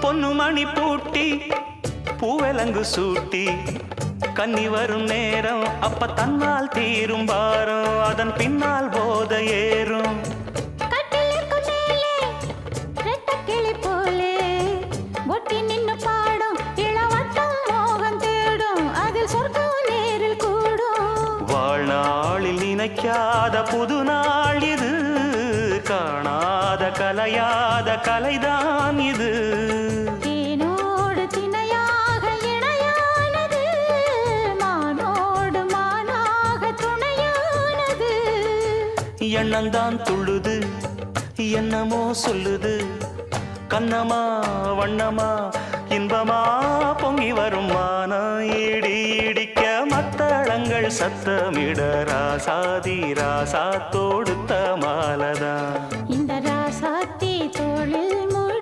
பொன்னுமணி பூட்டி பூவலங்கு சூட்டி கன்னி வரும் நேரம் அப்ப தன்னால் தீரும் பாரம் அதன் பின்னால் போத ஏறும் வாழ்நாளில் நினைக்காத புது நாள் இது காணாத கலையாத கலைதான் இது தேனோடு திணையாக இணையானது மானோடு மானாக துணையானது எண்ணந்தான் துள்ளுது என்னமோ சொல்லுது கண்ணமா வண்ணமா இன்பமா பொங்கி வரும் மானா இடி இடிக்க மத்தளங்கள் சத்தமிட ராசாதி ராசா தொடுத்த மாலதான்